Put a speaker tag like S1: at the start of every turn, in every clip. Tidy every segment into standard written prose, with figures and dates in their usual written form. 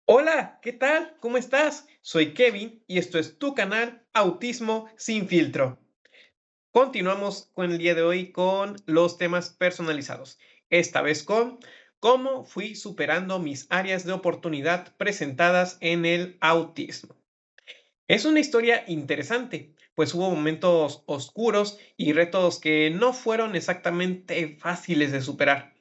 S1: Hola, ¿qué tal? ¿Cómo estás? Soy Kevin y esto es tu canal Autismo sin filtro. Continuamos con el día de hoy con los temas personalizados. Esta vez con cómo fui superando mis áreas de oportunidad presentadas en el autismo. Es una historia interesante, pues hubo momentos oscuros y retos que no fueron exactamente fáciles de superar.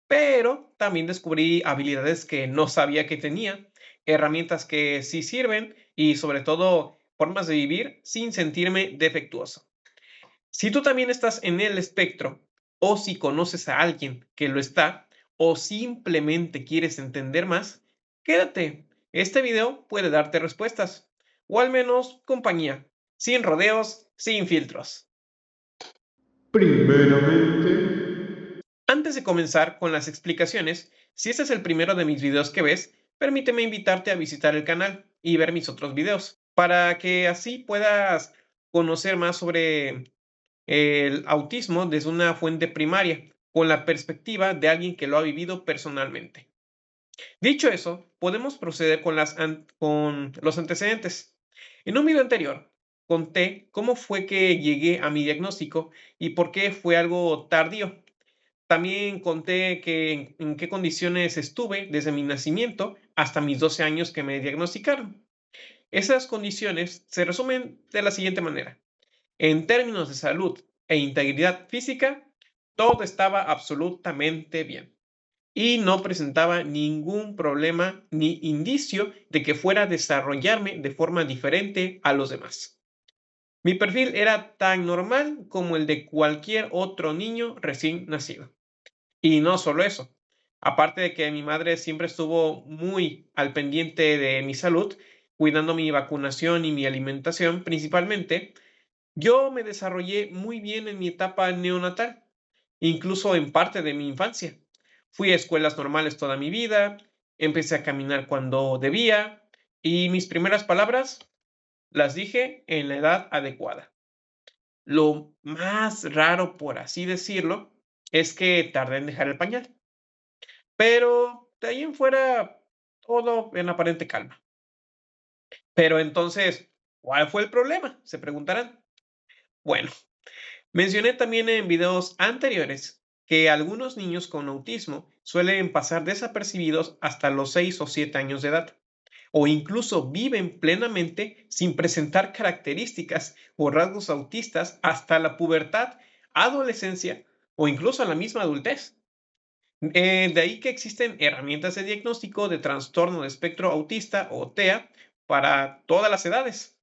S1: Pero también descubrí habilidades que no sabía que tenía, herramientas que sí sirven y sobre todo formas de vivir sin sentirme defectuoso. Si tú también estás en el espectro o si conoces a alguien que lo está o simplemente quieres entender más, quédate. Este video puede darte respuestas o al menos compañía, sin rodeos, sin filtros.
S2: Primeramente,
S1: Antes de comenzar con las explicaciones, si este es el primero de mis videos que ves, permíteme invitarte a visitar el canal y ver mis otros videos, para que así puedas conocer más sobre el autismo desde una fuente primaria, con la perspectiva de alguien que lo ha vivido personalmente. Dicho eso, podemos proceder con, con los antecedentes. En un video anterior, conté cómo fue que llegué a mi diagnóstico y por qué fue algo tardío. También conté que en qué condiciones estuve desde mi nacimiento hasta mis 12 años que me diagnosticaron. Esas condiciones se resumen de la siguiente manera. En términos de salud e integridad física, todo estaba absolutamente bien y no presentaba ningún problema ni indicio de que fuera a desarrollarme de forma diferente a los demás. Mi perfil era tan normal como el de cualquier otro niño recién nacido. Y no solo eso, aparte de que mi madre siempre estuvo muy al pendiente de mi salud, cuidando mi vacunación y mi alimentación principalmente, yo me desarrollé muy bien en mi etapa neonatal, incluso en parte de mi infancia. Fui a escuelas normales toda mi vida, empecé a caminar cuando debía y mis primeras palabras las dije en la edad adecuada. Lo más raro, por así decirlo, es que tardé en dejar el pañal. Pero de ahí en fuera, todo en aparente calma. Pero entonces, ¿cuál fue el problema? Se preguntarán. Bueno, mencioné también en videos anteriores que algunos niños con autismo suelen pasar desapercibidos hasta los 6 o 7 años de edad, o incluso viven plenamente sin presentar características o rasgos autistas hasta la pubertad, adolescencia o incluso la misma adultez. De ahí que existen herramientas de diagnóstico de trastorno de espectro autista o TEA para todas las edades,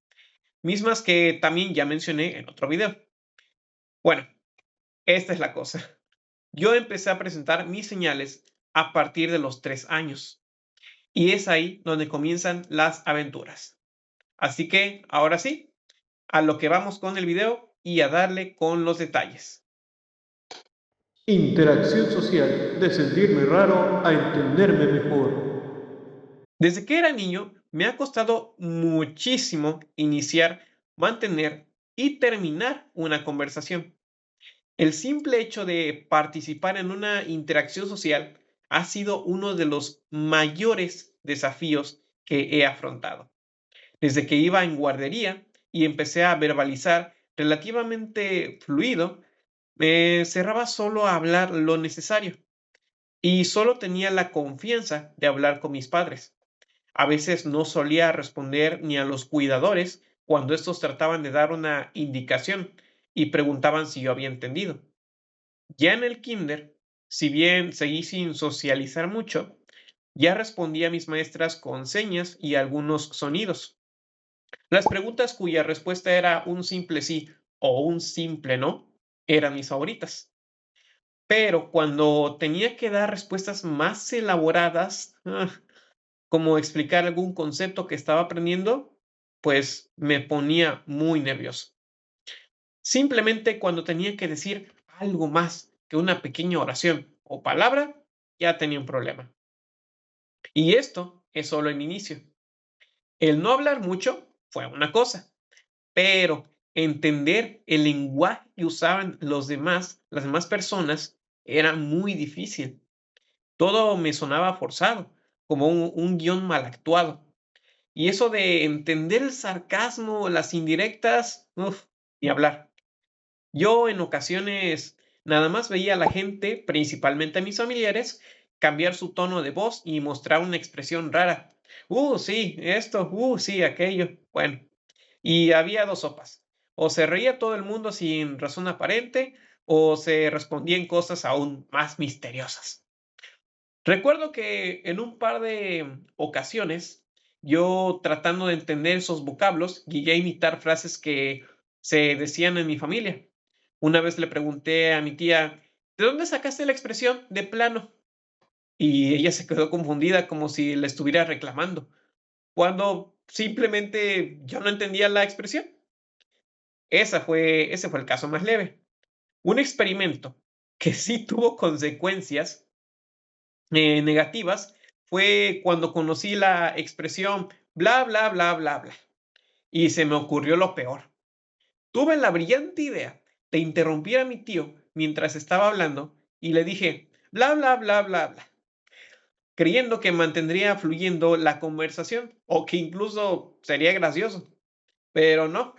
S1: mismas que también ya mencioné en otro video. Bueno, esta es la cosa. Yo empecé a presentar mis señales a partir de los 3 años y es ahí donde comienzan las aventuras. Así que ahora sí, a lo que vamos con el video y a darle con los detalles.
S2: interacción social, de sentirme raro a entenderme mejor.
S1: Desde que era niño, me ha costado muchísimo iniciar, mantener y terminar una conversación. El simple hecho de participar en una interacción social ha sido uno de los mayores desafíos que he afrontado. Desde que iba en guardería y empecé a verbalizar relativamente fluido, me cerraba solo a hablar lo necesario y solo tenía la confianza de hablar con mis padres. A veces no solía responder ni a los cuidadores cuando estos trataban de dar una indicación y preguntaban si yo había entendido. Ya en el kinder, si bien seguí sin socializar mucho, ya respondía a mis maestras con señas y algunos sonidos. Las preguntas cuya respuesta era un simple sí o un simple no eran mis favoritas. Pero cuando tenía que dar respuestas más elaboradas, como explicar algún concepto que estaba aprendiendo, pues me ponía muy nervioso. Simplemente cuando tenía que decir algo más que una pequeña oración o palabra, ya tenía un problema. Y esto es solo el inicio. El no hablar mucho fue una cosa, pero entender el lenguaje que usaban las demás personas, era muy difícil. Todo me sonaba forzado, como un guión mal actuado. Y eso de entender el sarcasmo, las indirectas, uf, ni hablar. Yo en ocasiones nada más veía a la gente, principalmente a mis familiares, cambiar su tono de voz y mostrar una expresión rara. Sí, esto, sí, aquello. Bueno, y había dos sopas. O se reía todo el mundo sin razón aparente, o se respondían cosas aún más misteriosas. Recuerdo que en un par de ocasiones, yo tratando de entender esos vocablos, llegué a imitar frases que se decían en mi familia. Una vez le pregunté a mi tía, ¿de dónde sacaste la expresión de plano? Y ella se quedó confundida como si le estuviera reclamando, cuando simplemente yo no entendía la expresión. Ese fue el caso más leve. Un experimento que sí tuvo consecuencias negativas fue cuando conocí la expresión bla, bla, bla, bla, bla. Y se me ocurrió lo peor. Tuve la brillante idea de interrumpir a mi tío mientras estaba hablando y le dije bla, bla, bla, bla, bla, creyendo que mantendría fluyendo la conversación o que incluso sería gracioso. Pero no,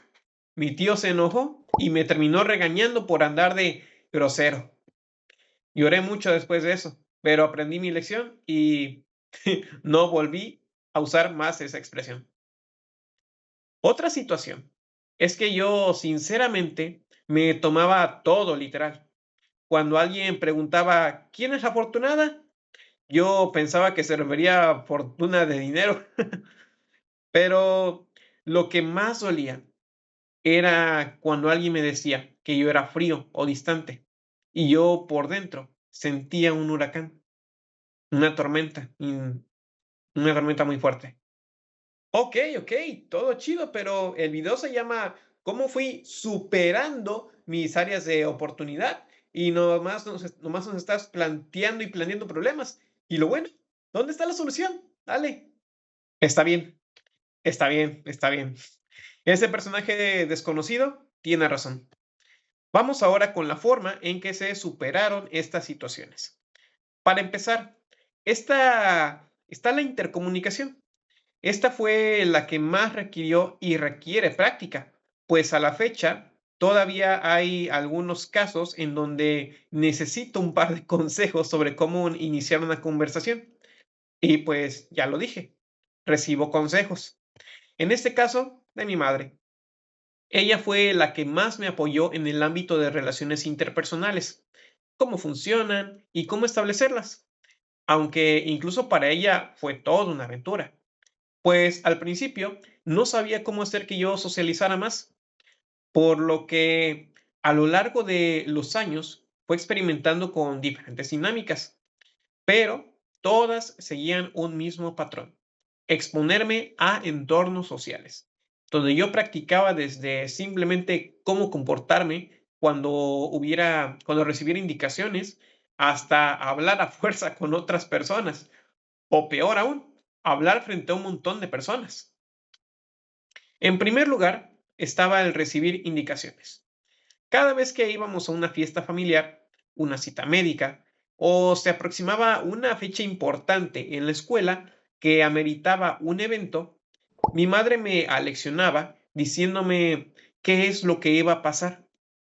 S1: mi tío se enojó y me terminó regañando por andar de grosero. Lloré mucho después de eso, pero aprendí mi lección y no volví a usar más esa expresión. Otra situación es que yo sinceramente me tomaba todo literal. Cuando alguien preguntaba, ¿quién es afortunada? Yo pensaba que se refería a fortuna de dinero, pero lo que más dolía era cuando alguien me decía que yo era frío o distante y yo por dentro sentía un huracán, una tormenta, una tormenta muy fuerte. Okey, todo chido, pero el video se llama "Cómo fui superando mis áreas de oportunidad", y nomás nos estás planteando y planteando problemas. Y lo bueno, ¿dónde está la solución? Dale. Está bien, está bien, está bien. Ese personaje desconocido tiene razón. Vamos ahora con la forma en que se superaron estas situaciones. Para empezar, esta está la intercomunicación. Esta fue la que más requirió y requiere práctica, pues a la fecha todavía hay algunos casos en donde necesito un par de consejos sobre cómo iniciar una conversación. Y pues ya lo dije, recibo consejos. En este caso, de mi madre. Ella fue la que más me apoyó en el ámbito de relaciones interpersonales, cómo funcionan y cómo establecerlas, aunque incluso para ella fue toda una aventura. Pues al principio no sabía cómo hacer que yo socializara más, por lo que a lo largo de los años fue experimentando con diferentes dinámicas, pero todas seguían un mismo patrón: exponerme a entornos sociales, donde yo practicaba desde simplemente cómo comportarme cuando recibiera indicaciones, hasta hablar a fuerza con otras personas, o peor aún, hablar frente a un montón de personas. En primer lugar, estaba el recibir indicaciones. Cada vez que íbamos a una fiesta familiar, una cita médica o se aproximaba una fecha importante en la escuela que ameritaba un evento, mi madre me aleccionaba diciéndome qué es lo que iba a pasar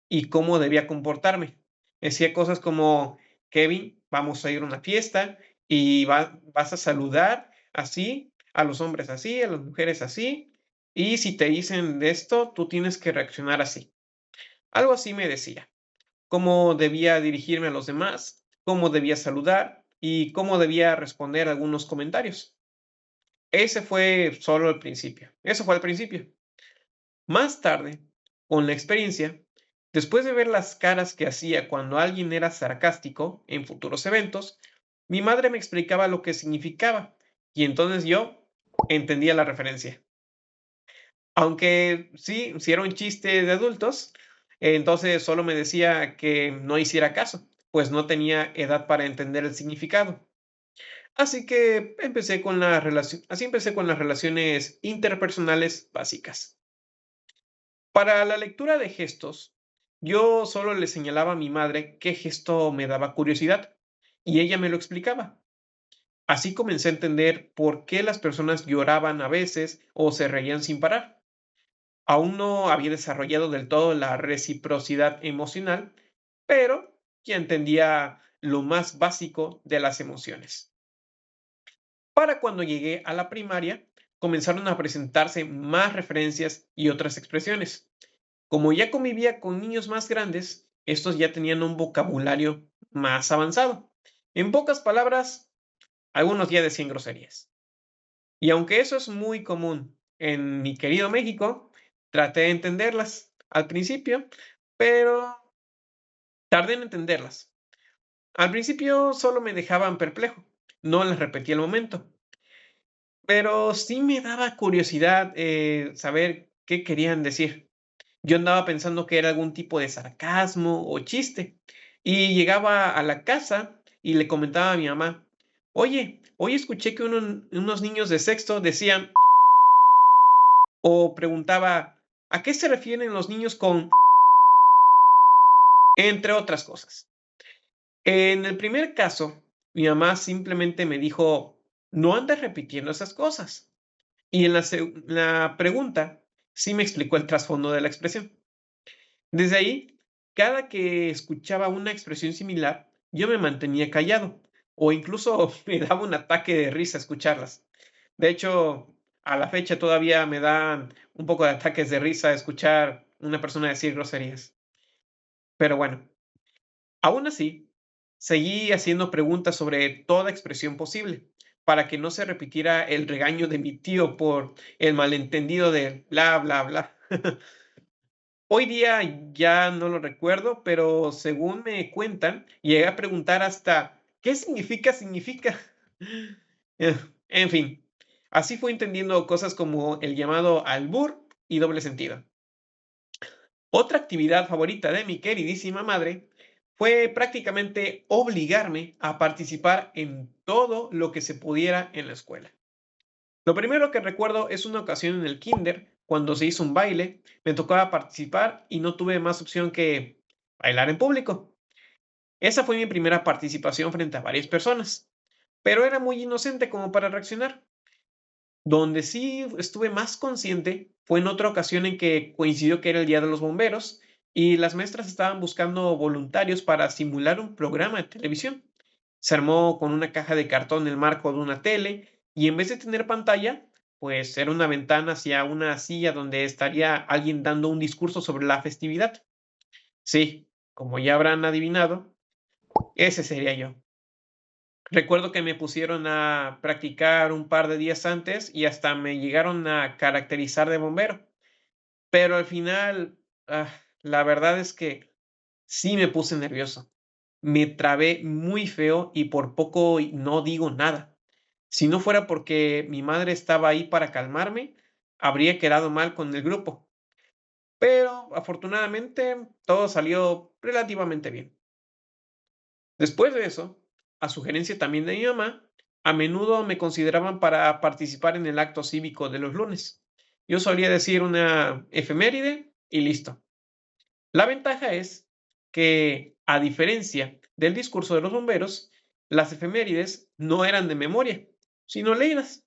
S1: y cómo debía comportarme. Decía cosas como, Kevin, vamos a ir a una fiesta y vas a saludar así, a los hombres así, a las mujeres así, y si te dicen de esto, tú tienes que reaccionar así. Algo así me decía, cómo debía dirigirme a los demás, cómo debía saludar y cómo debía responder a algunos comentarios. Ese fue solo el principio. Eso fue al principio. Más tarde, con la experiencia, después de ver las caras que hacía cuando alguien era sarcástico en futuros eventos, mi madre me explicaba lo que significaba y entonces yo entendía la referencia. Aunque sí, si era un chiste de adultos, entonces solo me decía que no hiciera caso, pues no tenía edad para entender el significado. Así empecé con las relaciones interpersonales básicas. Para la lectura de gestos, yo solo le señalaba a mi madre qué gesto me daba curiosidad y ella me lo explicaba. Así comencé a entender por qué las personas lloraban a veces o se reían sin parar. Aún no había desarrollado del todo la reciprocidad emocional, pero ya entendía lo más básico de las emociones. Para cuando llegué a la primaria, comenzaron a presentarse más referencias y otras expresiones. Como ya convivía con niños más grandes, estos ya tenían un vocabulario más avanzado. En pocas palabras, algunos ya decían groserías. Y aunque eso es muy común en mi querido México, traté de entenderlas al principio, pero tardé en entenderlas. Al principio solo me dejaban perplejo, no las repetí al momento, pero sí me daba curiosidad saber qué querían decir. Yo andaba pensando que era algún tipo de sarcasmo o chiste, y llegaba a la casa y le comentaba a mi mamá, oye, hoy escuché que unos niños de sexto decían, o preguntaba, ¿a qué se refieren los niños con, entre otras cosas? En el primer caso, mi mamá simplemente me dijo, no andes repitiendo esas cosas. Y en la pregunta, sí me explicó el trasfondo de la expresión. Desde ahí, cada que escuchaba una expresión similar, yo me mantenía callado o incluso me daba un ataque de risa escucharlas. De hecho, a la fecha todavía me dan un poco de ataques de risa escuchar una persona decir groserías. Pero bueno, aún así, seguí haciendo preguntas sobre toda expresión posible para que no se repitiera el regaño de mi tío por el malentendido de bla, bla, bla. Hoy día ya no lo recuerdo, pero según me cuentan, llegué a preguntar hasta, ¿qué significa significa? Eh, En fin, así fue entendiendo cosas como el llamado albur y doble sentido. Otra actividad favorita de mi queridísima madre fue prácticamente obligarme a participar en todo lo que se pudiera en la escuela. Lo primero que recuerdo es una ocasión en el kinder, cuando se hizo un baile, me tocaba participar y no tuve más opción que bailar en público. Esa fue mi primera participación frente a varias personas, pero era muy inocente como para reaccionar. Donde sí estuve más consciente fue en otra ocasión en que coincidió que era el Día de los Bomberos y las maestras estaban buscando voluntarios para simular un programa de televisión. Se armó con una caja de cartón el marco de una tele y en vez de tener pantalla, pues era una ventana hacia una silla donde estaría alguien dando un discurso sobre la festividad. Sí, como ya habrán adivinado, ese sería yo. Recuerdo que me pusieron a practicar un par de días antes y hasta me llegaron a caracterizar de bombero, pero al final, ah, la verdad es que sí me puse nervioso. Me trabé muy feo y por poco y no digo nada. Si no fuera porque mi madre estaba ahí para calmarme, habría quedado mal con el grupo. Pero afortunadamente todo salió relativamente bien. Después de eso, a sugerencia también de mi mamá, a menudo me consideraban para participar en el acto cívico de los lunes. Yo solía decir una efeméride y listo. La ventaja es que, a diferencia del discurso de los bomberos, las efemérides no eran de memoria, sino leídas.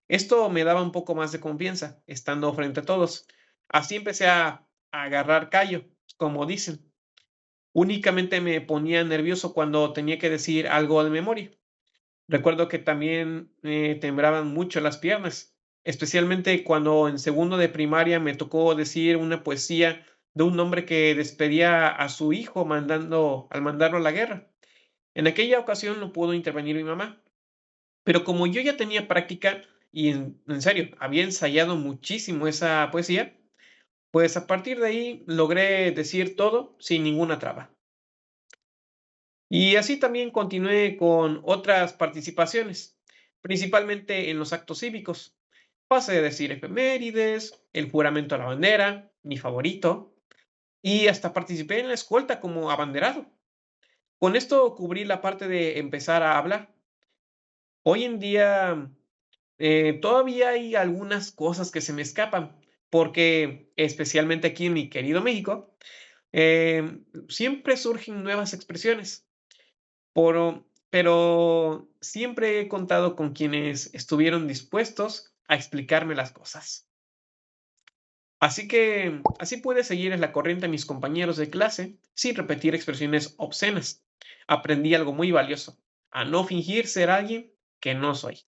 S1: Esto me daba un poco más de confianza, estando frente a todos. Así empecé a agarrar callo, como dicen. Únicamente me ponía nervioso cuando tenía que decir algo de memoria. Recuerdo que también me temblaban mucho las piernas, especialmente cuando en segundo de primaria me tocó decir una poesía de un hombre que despedía a su hijo al mandarlo a la guerra. En aquella ocasión no pudo intervenir mi mamá, pero como yo ya tenía práctica y en serio, había ensayado muchísimo esa poesía, pues a partir de ahí logré decir todo sin ninguna traba. Y así también continué con otras participaciones, principalmente en los actos cívicos. Pasé a decir efemérides, el juramento a la bandera, mi favorito, y hasta participé en la escolta como abanderado. Con esto cubrí la parte de empezar a hablar. Hoy en día todavía hay algunas cosas que se me escapan, porque especialmente aquí en mi querido México, siempre surgen nuevas expresiones, pero siempre he contado con quienes estuvieron dispuestos a explicarme las cosas. Así que así pude seguir en la corriente a mis compañeros de clase sin repetir expresiones obscenas. Aprendí algo muy valioso, a no fingir ser alguien que no soy.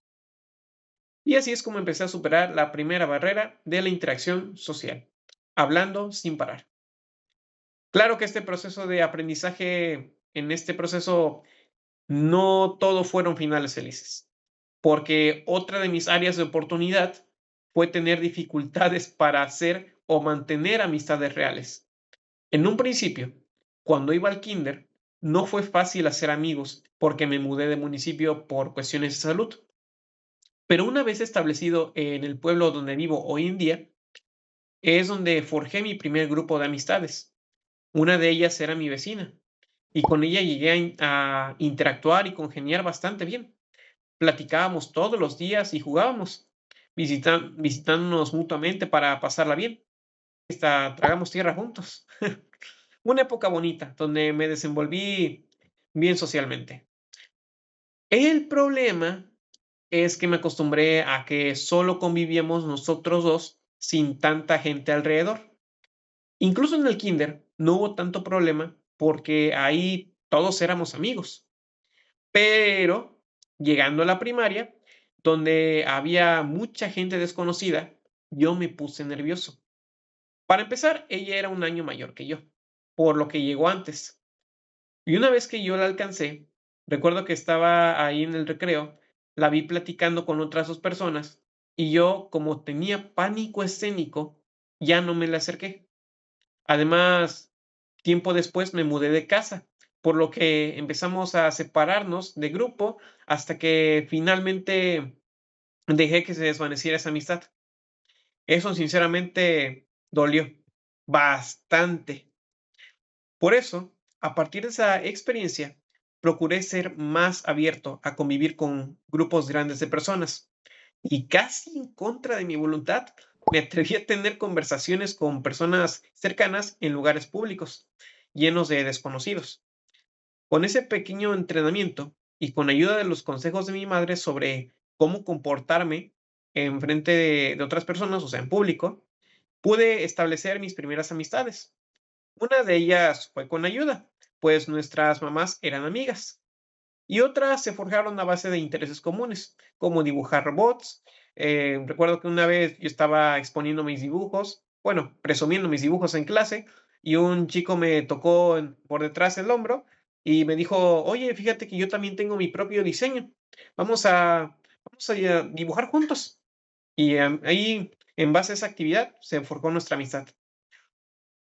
S1: Y así es como empecé a superar la primera barrera de la interacción social, hablando sin parar. Claro que este proceso de aprendizaje, en este proceso no todo fueron finales felices, porque otra de mis áreas de oportunidad fue tener dificultades para hacer o mantener amistades reales. En un principio, cuando iba al kinder, no fue fácil hacer amigos porque me mudé de municipio por cuestiones de salud. Pero una vez establecido en el pueblo donde vivo hoy en día, es donde forjé mi primer grupo de amistades. Una de ellas era mi vecina, y con ella llegué a interactuar y congeniar bastante bien. Platicábamos todos los días y jugábamos, visitándonos mutuamente para pasarla bien. Hasta tragamos tierra juntos. Una época bonita donde me desenvolví bien socialmente. El problema es que me acostumbré a que solo convivíamos nosotros dos sin tanta gente alrededor. Incluso en el kinder no hubo tanto problema porque ahí todos éramos amigos. Pero llegando a la primaria, donde había mucha gente desconocida, yo me puse nervioso. Para empezar, ella era un año mayor que yo, por lo que llegó antes. Y una vez que yo la alcancé, recuerdo que estaba ahí en el recreo, la vi platicando con otras 2 personas, y yo, como tenía pánico escénico, ya no me le acerqué. Además, tiempo después me mudé de casa, por lo que empezamos a separarnos de grupo hasta que finalmente dejé que se desvaneciera esa amistad. Eso sinceramente dolió bastante. Por eso, a partir de esa experiencia, procuré ser más abierto a convivir con grupos grandes de personas y casi en contra de mi voluntad, me atreví a tener conversaciones con personas cercanas en lugares públicos, llenos de desconocidos. Con ese pequeño entrenamiento y con ayuda de los consejos de mi madre sobre cómo comportarme en frente de otras personas, o sea, en público, pude establecer mis primeras amistades. Una de ellas fue con ayuda, pues nuestras mamás eran amigas, y otras se forjaron a base de intereses comunes, como dibujar robots. Recuerdo que una vez yo estaba exponiendo mis dibujos, bueno, presumiendo mis dibujos en clase, y un chico me tocó por detrás el hombro y me dijo, oye, fíjate que yo también tengo mi propio diseño. Vamos a, vamos a dibujar juntos. Y ahí, en base a esa actividad, se forjó nuestra amistad.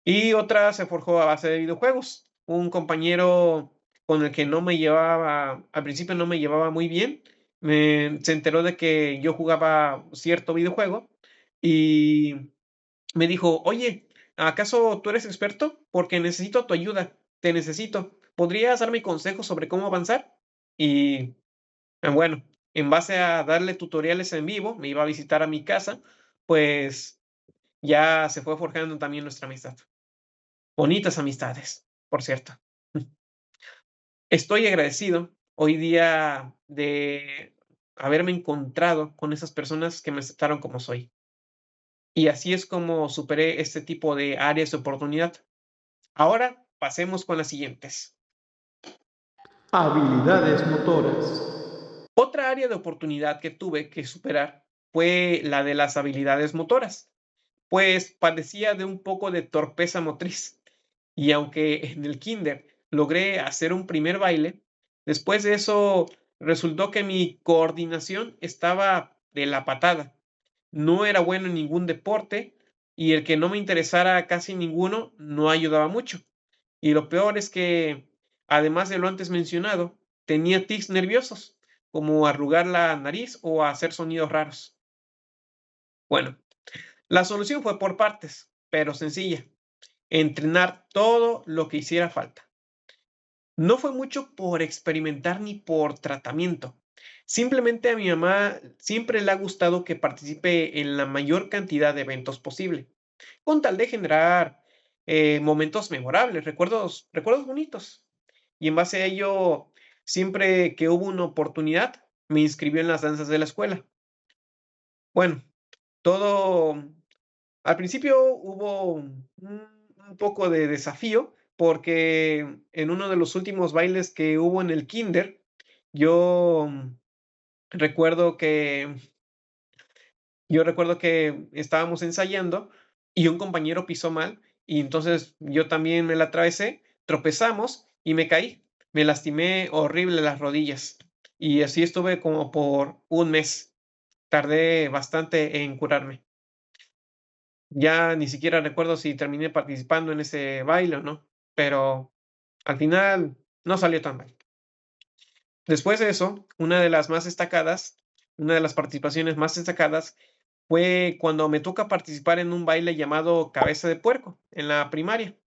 S1: Y otra se forjó a base de videojuegos. Un compañero con el que no me llevaba, al principio no me llevaba muy bien, se enteró de que yo jugaba cierto videojuego y me dijo, oye, ¿acaso tú eres experto? Porque necesito tu ayuda, te necesito. ¿Podrías darme consejos sobre cómo avanzar? Y bueno, en base a darle tutoriales en vivo, me iba a visitar a mi casa, pues ya se fue forjando también nuestra amistad. Bonitas amistades, por cierto. Estoy agradecido hoy día de haberme encontrado con esas personas que me aceptaron como soy. Y así es como superé este tipo de áreas de oportunidad. Ahora pasemos con las siguientes.
S2: Habilidades motoras.
S1: Otra área de oportunidad que tuve que superar fue la de las habilidades motoras, pues padecía de un poco de torpeza motriz. Y aunque en el kinder logré hacer un primer baile, después de eso resultó que mi coordinación estaba de la patada. No era bueno en ningún deporte y el que no me interesara casi ninguno no ayudaba mucho. Y lo peor es que, además de lo antes mencionado, tenía tics nerviosos, como arrugar la nariz o hacer sonidos raros. Bueno, la solución fue por partes, pero sencilla: entrenar todo lo que hiciera falta. No fue mucho por experimentar ni por tratamiento, Simplemente a mi mamá siempre le ha gustado que participe en la mayor cantidad de eventos posible, con tal de generar momentos memorables, recuerdos bonitos. Y en base a ello, siempre que hubo una oportunidad, me inscribió en las danzas de la escuela. Bueno, todo al principio hubo un poco de desafío, porque en uno de los últimos bailes que hubo en el kinder, yo recuerdo que estábamos ensayando y un compañero pisó mal, y entonces yo también me la atravesé, tropezamos y me caí. Me lastimé horrible las rodillas, y así estuve como por un mes. Tardé bastante en curarme. Ya ni siquiera recuerdo si terminé participando en ese baile o no, pero al final no salió tan mal. Después de eso, una de las participaciones más destacadas fue cuando me toca participar en un baile llamado Cabeza de Puerco en la primaria,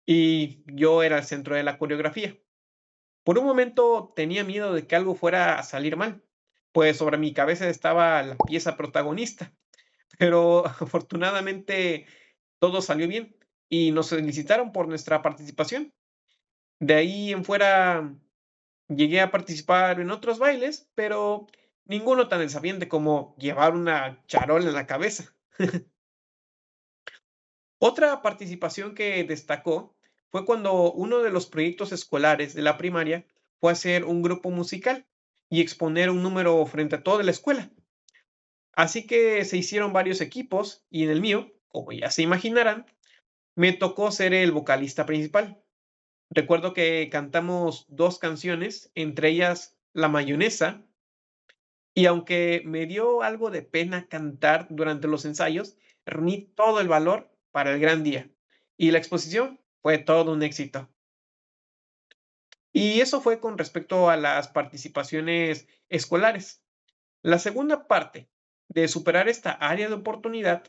S1: y yo era el centro de la coreografía. Por un momento tenía miedo de que algo fuera a salir mal, pues sobre mi cabeza estaba la pieza protagonista, pero afortunadamente todo salió bien y nos felicitaron por nuestra participación. De ahí en fuera llegué a participar en otros bailes, pero ninguno tan desafiante como llevar una charola en la cabeza. Otra participación que destacó fue cuando uno de los proyectos escolares de la primaria fue hacer un grupo musical y exponer un número frente a toda la escuela. Así que se hicieron varios equipos y en el mío, como ya se imaginarán, me tocó ser el vocalista principal. Recuerdo que cantamos 2 canciones, entre ellas La Mayonesa, y aunque me dio algo de pena cantar durante los ensayos, reuní todo el valor para el gran día, y la exposición fue todo un éxito. Y eso fue con respecto a las participaciones escolares. La segunda parte de superar esta área de oportunidad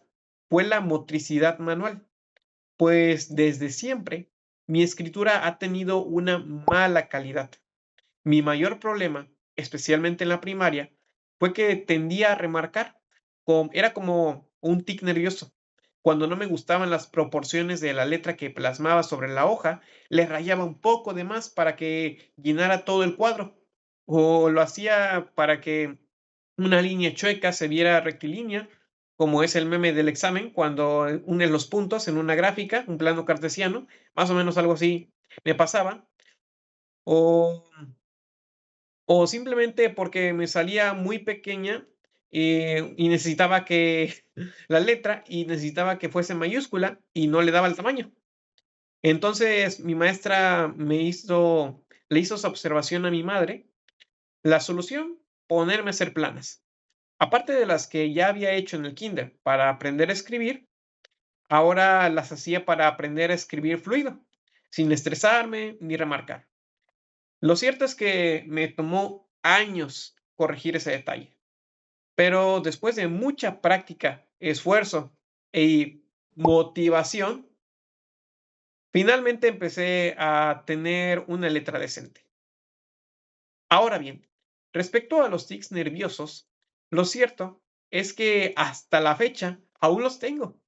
S1: fue la motricidad manual, pues desde siempre mi escritura ha tenido una mala calidad. Mi mayor problema, especialmente en la primaria, fue que tendía a remarcar. Era como un tic nervioso. Cuando no me gustaban las proporciones de la letra que plasmaba sobre la hoja, le rayaba un poco de más para que llenara todo el cuadro. O lo hacía para que una línea chueca se viera rectilínea, como es el meme del examen, cuando unes los puntos en una gráfica, un plano cartesiano, más o menos algo así me pasaba. O o simplemente porque me salía muy pequeña, y necesitaba que la letra, y necesitaba que fuese mayúscula, y no le daba el tamaño. Entonces, mi maestra le hizo esa observación a mi madre. La solución, ponerme a hacer planas. Aparte de las que ya había hecho en el kinder para aprender a escribir, ahora las hacía para aprender a escribir fluido, sin estresarme ni remarcar. Lo cierto es que me tomó años corregir ese detalle, pero después de mucha práctica, esfuerzo y motivación, finalmente empecé a tener una letra decente. Ahora bien, respecto a los tics nerviosos, lo cierto es que hasta la fecha aún los tengo.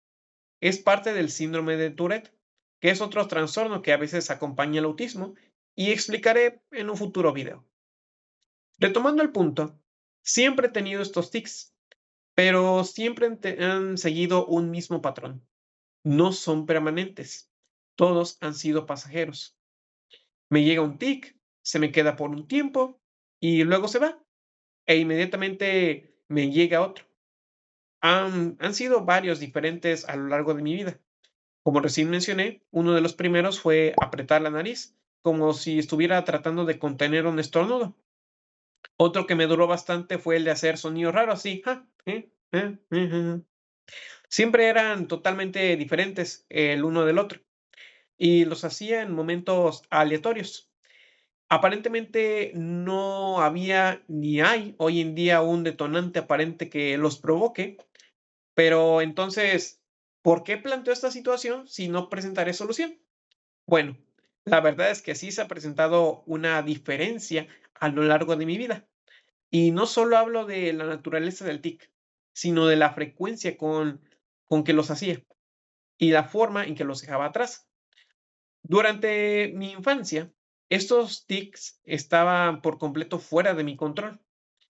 S1: Es parte del síndrome de Tourette, que es otro trastorno que a veces acompaña el autismo, y explicaré en un futuro video. Retomando el punto, siempre he tenido estos tics, pero siempre han seguido un mismo patrón. No son permanentes. Todos han sido pasajeros. Me llega un tic, se me queda por un tiempo y luego se va, e inmediatamente me llega otro. Han sido varios diferentes a lo largo de mi vida. Como recién mencioné, uno de los primeros fue apretar la nariz, como si estuviera tratando de contener un estornudo. Otro que me duró bastante fue el de hacer sonidos raros así, siempre eran totalmente diferentes el uno del otro, y los hacía en momentos aleatorios. Aparentemente no había ni hay hoy en día un detonante aparente que los provoque, pero entonces, ¿por qué planteo esta situación si no presentaré solución? Bueno, la verdad es que sí se ha presentado una diferencia a lo largo de mi vida. Y no solo hablo de la naturaleza del tic, sino de la frecuencia con que los hacía y la forma en que los dejaba atrás. Durante mi infancia, estos tics estaban por completo fuera de mi control.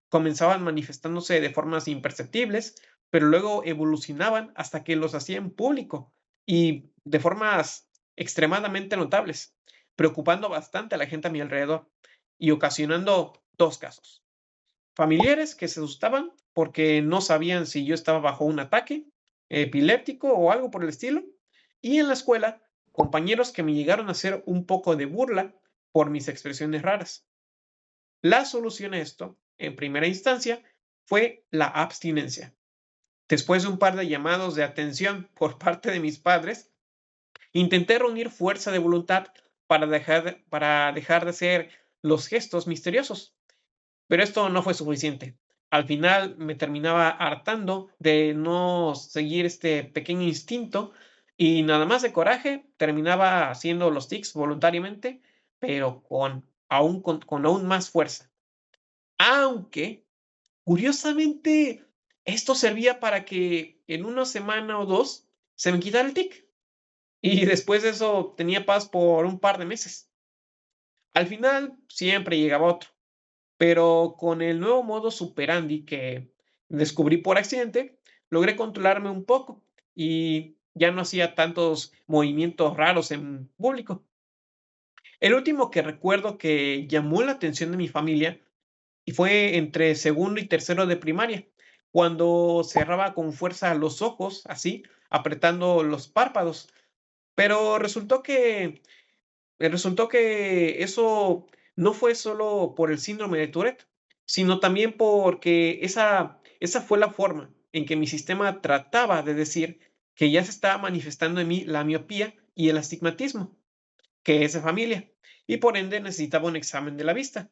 S1: Comenzaban manifestándose de formas imperceptibles, pero luego evolucionaban hasta que los hacía en público y de formas extremadamente notables, preocupando bastante a la gente a mi alrededor y ocasionando dos casos. Familiares que se asustaban porque no sabían si yo estaba bajo un ataque epiléptico o algo por el estilo. Y en la escuela, compañeros que me llegaron a hacer un poco de burla por mis expresiones raras. La solución a esto, en primera instancia, fue la abstinencia. Después de un par de llamados de atención por parte de mis padres, intenté reunir fuerza de voluntad para dejar de hacer los gestos misteriosos. Pero esto no fue suficiente. Al final me terminaba hartando de no seguir este pequeño instinto y nada más de coraje terminaba haciendo los tics voluntariamente, pero con aún más fuerza. Aunque, curiosamente, esto servía para que en una semana o dos se me quitara el tic. Y después de eso tenía paz por un par de meses. Al final siempre llegaba otro. Pero con el nuevo modo superandi que descubrí por accidente, logré controlarme un poco y ya no hacía tantos movimientos raros en público. El último que recuerdo que llamó la atención de mi familia y fue entre segundo y tercero de primaria, cuando cerraba con fuerza los ojos, así, apretando los párpados. Pero resultó que eso no fue solo por el síndrome de Tourette, sino también porque esa fue la forma en que mi sistema trataba de decir que ya se estaba manifestando en mí la miopía y el astigmatismo, que es de familia, y por ende necesitaba un examen de la vista.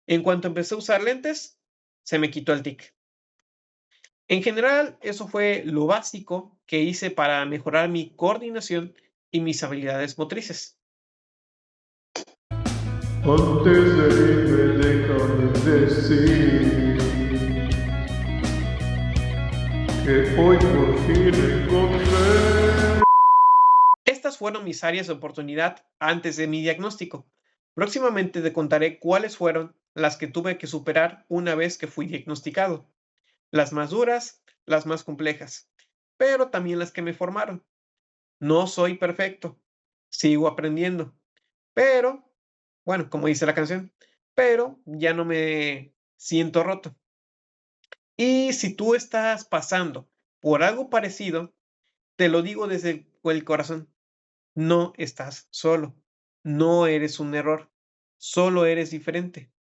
S1: En cuanto empecé a usar lentes, se me quitó el tic. En general, eso fue lo básico que hice para mejorar mi coordinación y mis habilidades motrices.
S2: Antes de irme, déjame decir que hoy por fin encontré.
S1: Estas fueron mis áreas de oportunidad antes de mi diagnóstico. Próximamente te contaré cuáles fueron las que tuve que superar una vez que fui diagnosticado. Las más duras, las más complejas, pero también las que me formaron. No soy perfecto, sigo aprendiendo, pero, bueno, como dice la canción, pero ya no me siento roto. Y si tú estás pasando por algo parecido, te lo digo desde el corazón. No estás solo, no eres un error, solo eres diferente.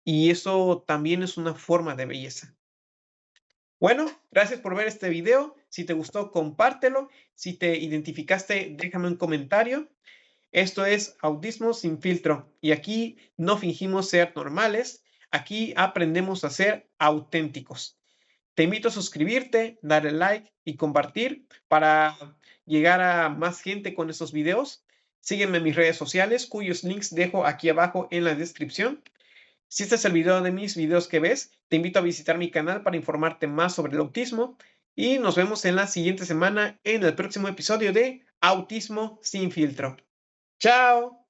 S1: Y eso también es una forma de belleza. Bueno, gracias por ver este video. Si te gustó, compártelo. Si te identificaste, déjame un comentario. Esto es Autismo sin filtro. Y aquí no fingimos ser normales. Aquí aprendemos a ser auténticos. Te invito a suscribirte, darle like y compartir para llegar a más gente con estos videos. Sígueme en mis redes sociales, cuyos links dejo aquí abajo en la descripción. Si este es el video de mis videos que ves, te invito a visitar mi canal para informarte más sobre el autismo y nos vemos en la siguiente semana en el próximo episodio de Autismo sin filtro. ¡Chao!